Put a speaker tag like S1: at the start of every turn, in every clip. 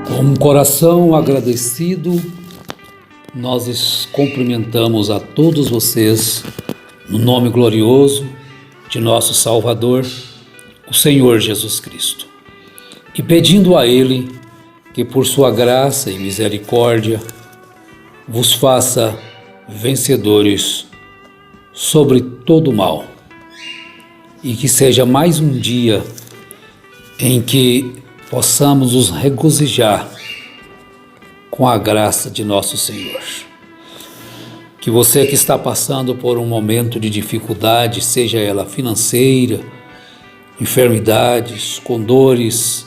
S1: Com um coração agradecido, nós cumprimentamos a todos vocês no nome glorioso de nosso Salvador, o Senhor Jesus Cristo, e pedindo a Ele que por sua graça e misericórdia vos faça vencedores sobre todo o mal, e que seja mais um dia em que possamos nos regozijar com a graça de nosso Senhor. Que você que está passando por um momento de dificuldade, seja ela financeira, enfermidades, com dores,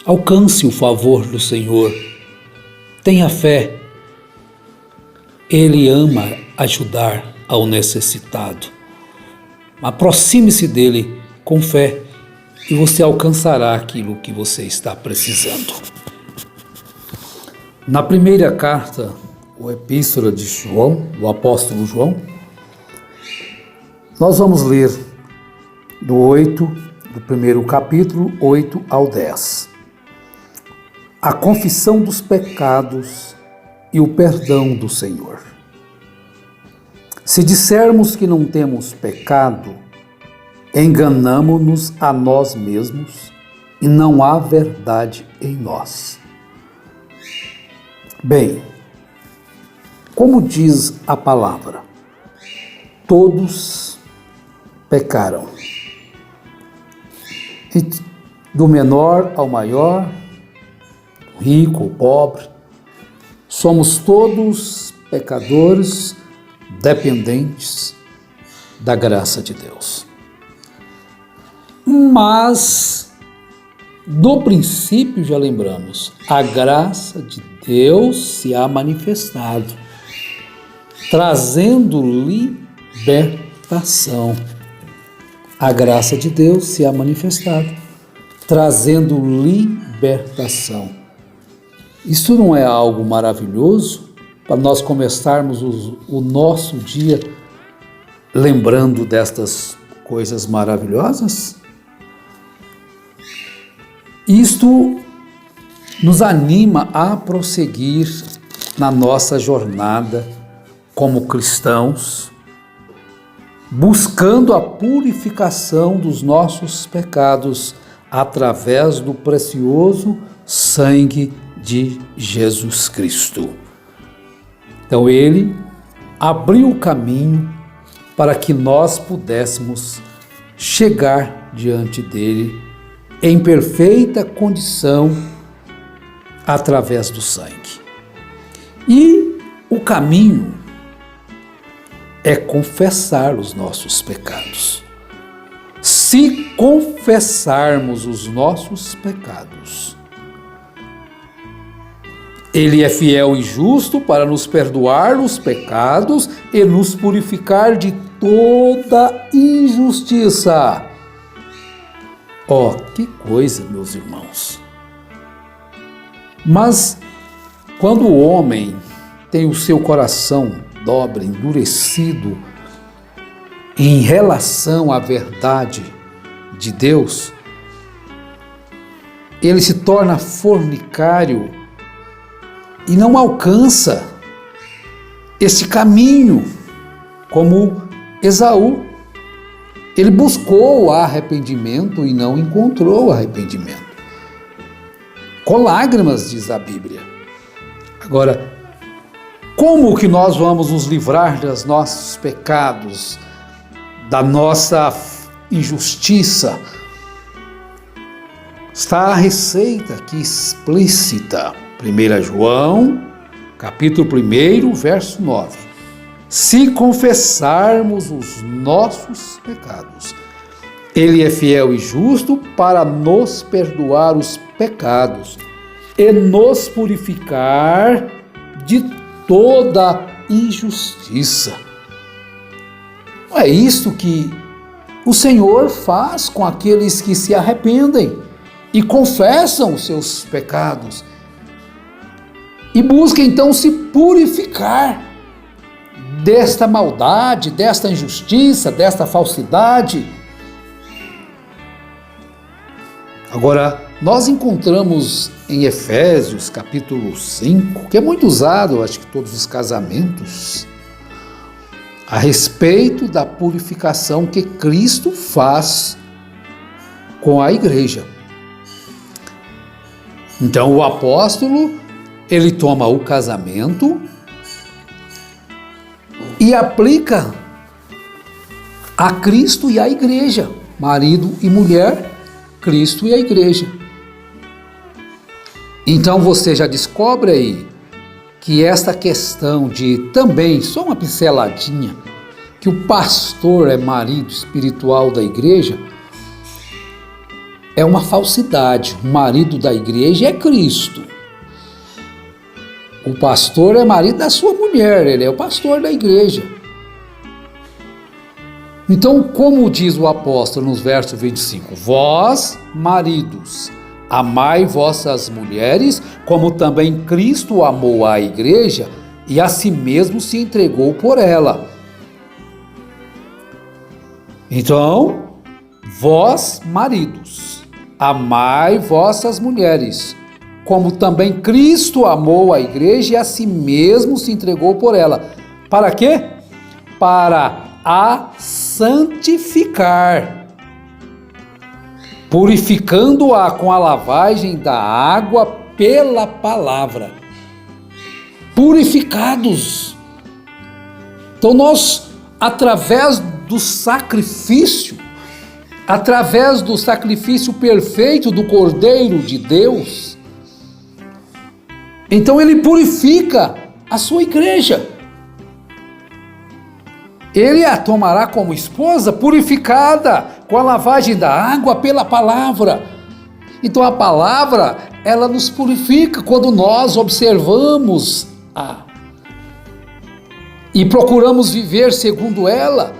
S1: alcance o favor do Senhor. Tenha fé. Ele ama ajudar ao necessitado. Aproxime-se dele com fé e você alcançará aquilo que você está precisando. Na primeira carta, ou epístola de João, do apóstolo João, nós vamos ler do primeiro capítulo, 8 ao 10. A confissão dos pecados e o perdão do Senhor. Se dissermos que não temos pecado, enganamo-nos a nós mesmos e não há verdade em nós. Bem, como diz a palavra, todos pecaram. E do menor ao maior, rico ou pobre, somos todos pecadores dependentes da graça de Deus. Mas, do princípio já lembramos, a graça de Deus se há manifestado, trazendo libertação. A graça de Deus se há manifestado, trazendo libertação. Isso não é algo maravilhoso para nós começarmos o nosso dia lembrando destas coisas maravilhosas? Isto nos anima a prosseguir na nossa jornada como cristãos, buscando a purificação dos nossos pecados através do precioso sangue de Jesus Cristo. Então ele abriu o caminho para que nós pudéssemos chegar diante dele em perfeita condição através do sangue. E o caminho é confessar os nossos pecados. Se confessarmos os nossos pecados, Ele é fiel e justo para nos perdoar os pecados e nos purificar de toda injustiça. Que coisa, meus irmãos! Mas quando o homem tem o seu coração dobre, endurecido em relação à verdade de Deus, ele se torna fornicário e não alcança esse caminho como Esaú. Ele buscou o arrependimento e não encontrou arrependimento. Com lágrimas, diz a Bíblia. Agora, como que nós vamos nos livrar dos nossos pecados, da nossa injustiça? Está a receita aqui explícita. 1 João, capítulo 1, verso 9. Se confessarmos os nossos pecados, Ele é fiel e justo para nos perdoar os pecados e nos purificar de toda injustiça. É isso que o Senhor faz com aqueles que se arrependem e confessam os seus pecados e buscam então se purificar desta maldade, desta injustiça, desta falsidade. Agora, Nós encontramos em Efésios, capítulo 5, que é muito usado, acho que todos os casamentos, a respeito da purificação que Cristo faz com a igreja. Então o apóstolo, ele toma o casamento e aplica a Cristo e a igreja, marido e mulher, Cristo e a igreja. Então você já descobre aí que esta questão de também, só uma pinceladinha, que o pastor é marido espiritual da igreja, é uma falsidade. O marido da igreja é Cristo. O pastor é marido da sua mulher, ele é o pastor da igreja. Então, como diz o apóstolo nos versos 25, vós, maridos, amai vossas mulheres, como também Cristo amou a igreja e a si mesmo se entregou por ela. Então, vós, maridos, amai vossas mulheres, como também Cristo amou a igreja e a si mesmo se entregou por ela. Para quê? Para a santificar, purificando-a com a lavagem da água pela palavra. Purificados. Então nós, através do sacrifício perfeito do Cordeiro de Deus, então ele purifica a sua igreja. Ele a tomará como esposa purificada com a lavagem da água pela palavra. Então a palavra, ela nos purifica quando nós observamos e procuramos viver segundo ela,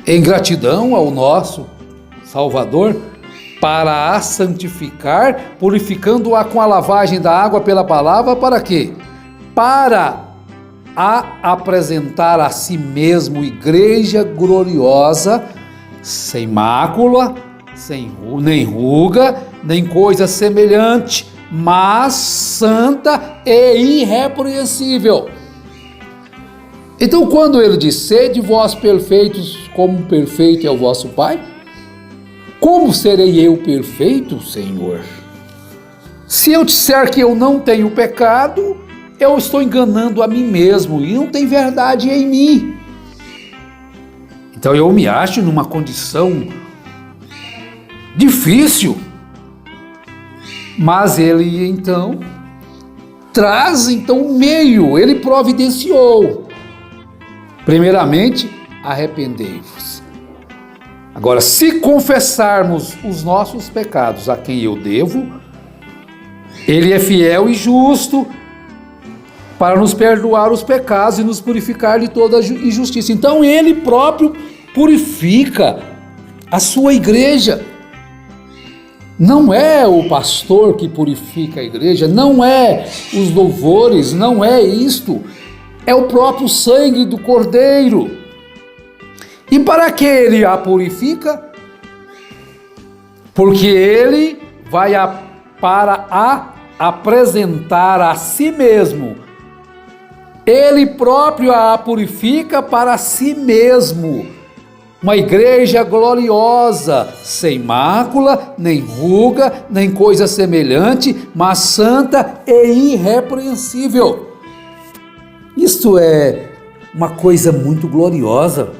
S1: em gratidão ao nosso Salvador, para a santificar, purificando-a com a lavagem da água pela palavra, para quê? Para a apresentar a si mesmo igreja gloriosa, sem mácula, nem ruga, nem coisa semelhante, mas santa e irrepreensível. Então, quando ele diz, sede vós perfeitos, como perfeito é o vosso Pai, como serei eu perfeito, Senhor? Se eu disser que eu não tenho pecado, eu estou enganando a mim mesmo e não tem verdade em mim. Então eu me acho numa condição difícil. Mas ele então traz um meio, ele providenciou. Primeiramente, arrependei-vos. Agora, se confessarmos os nossos pecados a quem eu devo, ele é fiel e justo para nos perdoar os pecados e nos purificar de toda injustiça. Então ele próprio purifica a sua igreja. Não é o pastor que purifica a igreja, não é os louvores, não é isto. É o próprio sangue do Cordeiro. E para que ele a purifica? Porque ele vai para apresentar a si mesmo. Ele próprio a purifica para si mesmo. Uma igreja gloriosa, sem mácula, nem ruga, nem coisa semelhante, mas santa e irrepreensível. Isto é uma coisa muito gloriosa.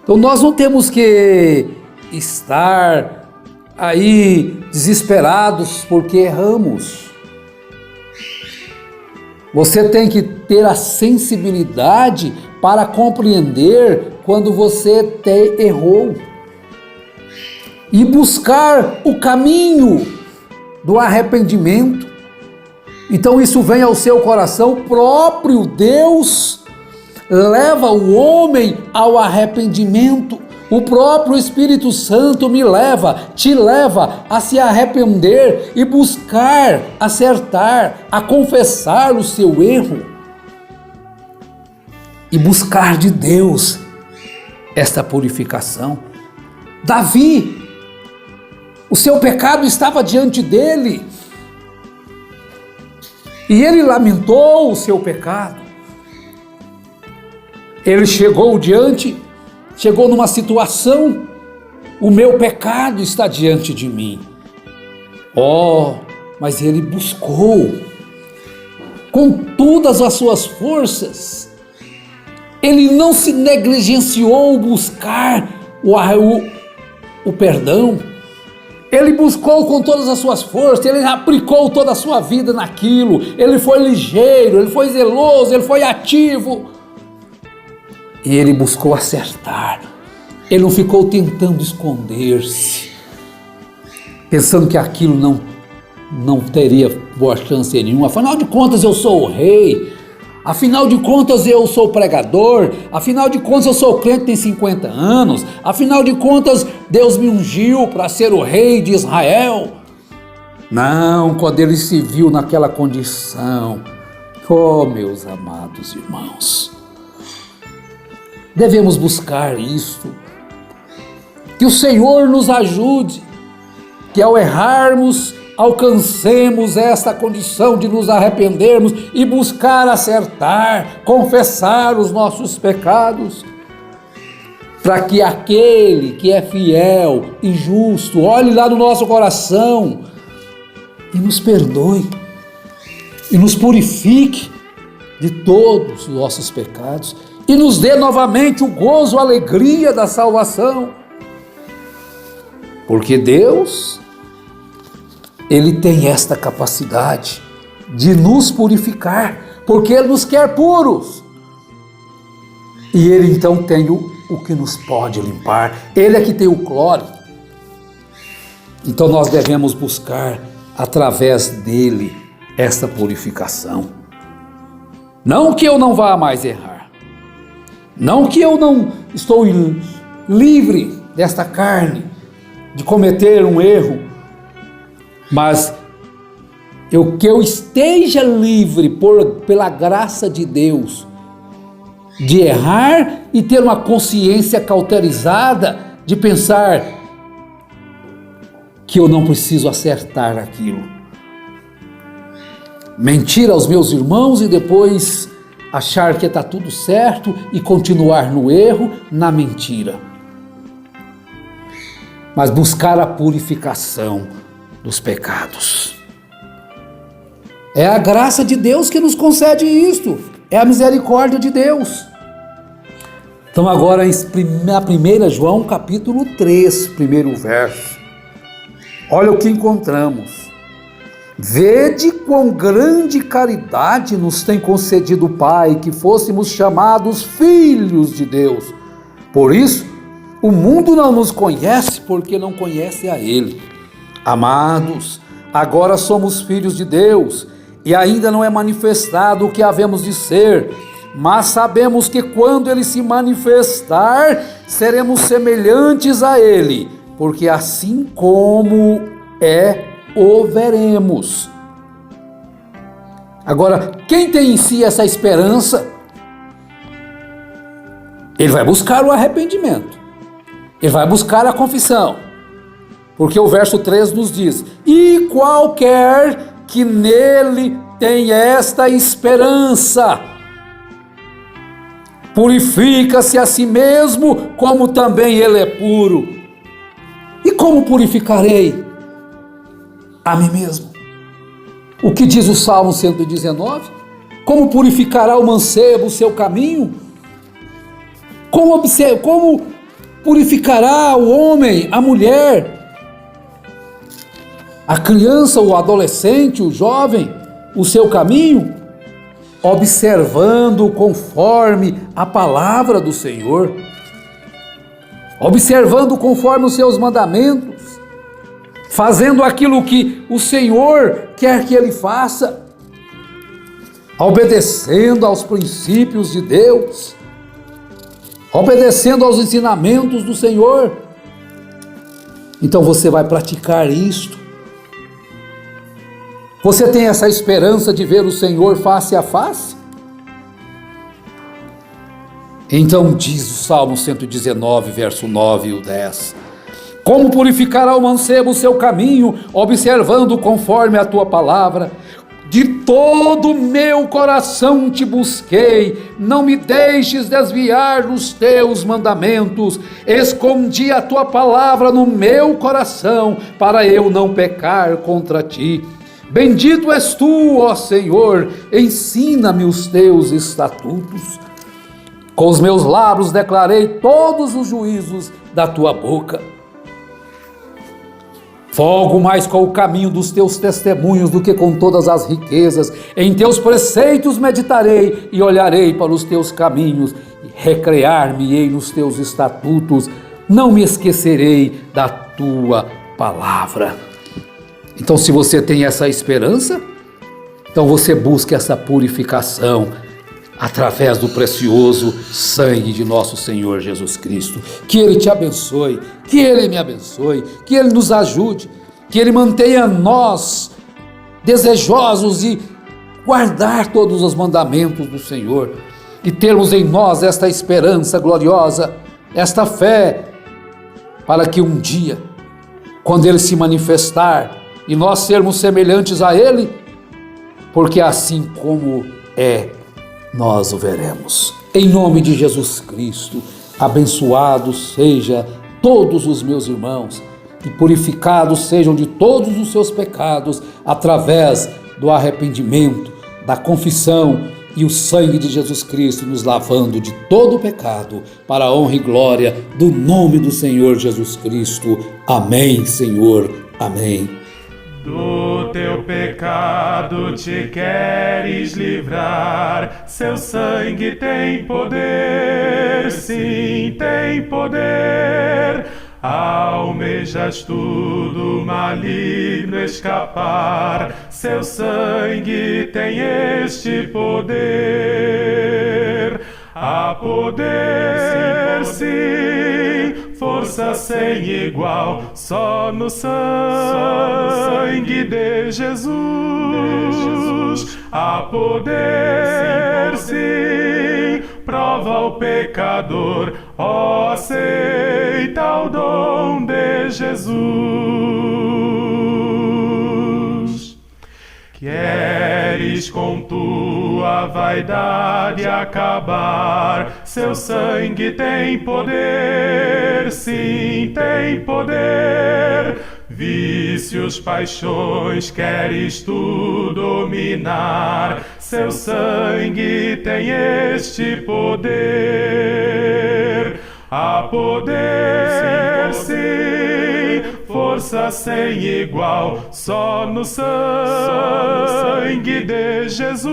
S1: Então nós não temos que estar aí desesperados porque erramos. Você tem que ter a sensibilidade para compreender quando você errou e buscar o caminho do arrependimento. Então isso vem ao seu coração, o próprio Deus leva o homem ao arrependimento. O próprio Espírito Santo te leva a se arrepender e buscar acertar, a confessar o seu erro e buscar de Deus esta purificação. Davi, O seu pecado estava diante dele. E ele lamentou o seu pecado. Ele chegou numa situação, o meu pecado está diante de mim. Mas ele buscou, com todas as suas forças, ele não se negligenciou buscar o perdão. Ele buscou com todas as suas forças, ele aplicou toda a sua vida naquilo, ele foi ligeiro, ele foi zeloso, ele foi ativo. E ele buscou acertar, ele não ficou tentando esconder-se, pensando que aquilo não teria boa chance nenhuma. Afinal de contas eu sou o rei, afinal de contas eu sou pregador, afinal de contas eu sou crente, tem 50 anos, afinal de contas Deus me ungiu para ser o rei de Israel. Não, quando ele se viu naquela condição, meus amados irmãos, devemos buscar isso, que o Senhor nos ajude, que ao errarmos, alcancemos esta condição de nos arrependermos e buscar acertar, confessar os nossos pecados, para que aquele que é fiel e justo olhe lá no nosso coração e nos perdoe e nos purifique de todos os nossos pecados e nos dê novamente o gozo, a alegria da salvação. Porque Deus, Ele tem esta capacidade de nos purificar, porque Ele nos quer puros. E Ele então tem o que nos pode limpar, Ele é que tem o cloro. Então nós devemos buscar através dEle esta purificação. Não que eu não vá mais errar, não que eu não estou livre desta carne, de cometer um erro, mas que eu esteja livre pela graça de Deus, de errar e ter uma consciência cauterizada, de pensar que eu não preciso acertar aquilo. Mentir aos meus irmãos e depois achar que está tudo certo e continuar no erro, na mentira. Mas buscar a purificação dos pecados. É a graça de Deus que nos concede isto, é a misericórdia de Deus. Então agora em 1 João capítulo 3, primeiro verso, olha o que encontramos. Vede quão grande caridade nos tem concedido o Pai, que fôssemos chamados filhos de Deus. Por isso, o mundo não nos conhece porque não conhece a Ele. Amados, agora somos filhos de Deus e ainda não é manifestado o que havemos de ser, mas sabemos que quando Ele se manifestar, seremos semelhantes a Ele, porque assim como o veremos. Agora, quem tem em si essa esperança, ele vai buscar o arrependimento, ele vai buscar a confissão, porque o verso 3 nos diz: e qualquer que nele tem esta esperança, purifica-se a si mesmo, como também ele é puro. E como purificarei a mim mesmo? O que diz o Salmo 119? Como purificará o mancebo o seu caminho? Como purificará o homem, a mulher, a criança, o adolescente, o jovem, o seu caminho? Observando conforme a palavra do Senhor, observando conforme os seus mandamentos, fazendo aquilo que o Senhor quer que ele faça, obedecendo aos princípios de Deus, obedecendo aos ensinamentos do Senhor. Então você vai praticar isto. Você tem essa esperança de ver o Senhor face a face? Então diz o Salmo 119, verso 9 e o 10: Como purificará o mancebo o seu caminho, observando conforme a tua palavra? De todo meu coração te busquei, não me deixes desviar dos teus mandamentos. Escondi a tua palavra no meu coração, para eu não pecar contra ti. Bendito és tu, ó Senhor, ensina-me os teus estatutos. Com os meus lábios declarei todos os juízos da tua boca. Folgo mais com o caminho dos teus testemunhos do que com todas as riquezas. Em teus preceitos meditarei e olharei para os teus caminhos, e recrear-me-ei nos teus estatutos. Não me esquecerei da tua palavra. Então, se você tem essa esperança, então você busca essa purificação através do precioso sangue de nosso Senhor Jesus Cristo. Que Ele te abençoe, que Ele me abençoe, que Ele nos ajude, que Ele mantenha nós desejosos de guardar todos os mandamentos do Senhor e termos em nós esta esperança gloriosa, esta fé, para que um dia, quando Ele se manifestar e nós sermos semelhantes a Ele, porque assim como é, nós o veremos. Em nome de Jesus Cristo, abençoados sejam todos os meus irmãos e purificados sejam de todos os seus pecados através do arrependimento, da confissão e o sangue de Jesus Cristo nos lavando de todo o pecado, para a honra e glória do nome do Senhor Jesus Cristo. Amém, Senhor. Amém.
S2: Do teu pecado te queres livrar, seu sangue tem poder, sim, tem poder. Almejas tudo maligno escapar, seu sangue tem este poder. Há poder, sim, força sem igual, só no sangue de Jesus. Há poder, sim, prova o pecador, ó, aceita o dom de Jesus. Queres com tua vaidade acabar, seu sangue tem poder, sim, tem poder. Vícios, paixões, queres tu dominar, seu sangue tem este poder. Há poder, sim, força sem igual, só no sangue de Jesus.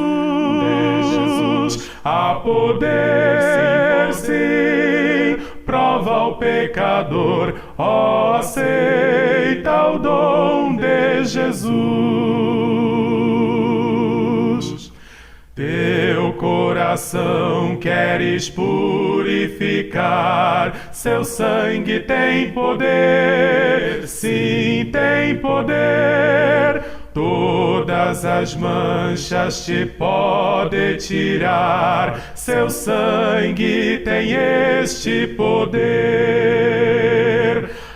S2: Há poder, sim, prova o pecador, ó, aceita o dom de Jesus. Teu coração queres purificar, seu sangue tem poder, sim, tem poder. Todas as manchas te pode tirar, seu sangue tem este poder.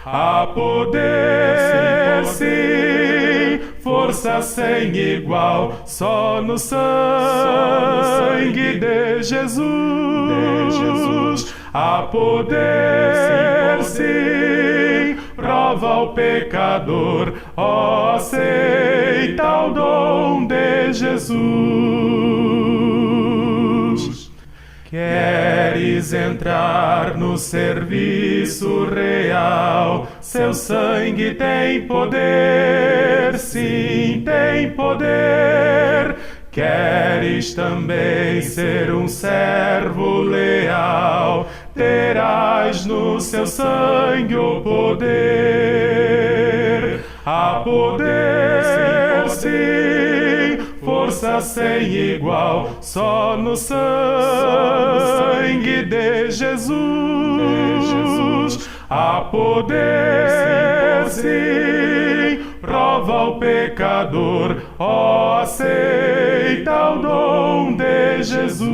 S2: Há poder, sim, força sem igual, só no sangue de Jesus. Há poder, sim, prova o pecador, ó, aceita o dom de Jesus. Queres entrar no serviço real, seu sangue tem poder, sim, tem poder. Queres também ser um servo leal, terás no seu sangue o poder. Há poder, sim, força sem igual, só no sangue de Jesus. Há poder, sim, prova o pecador, ó, aceita o dom de Jesus.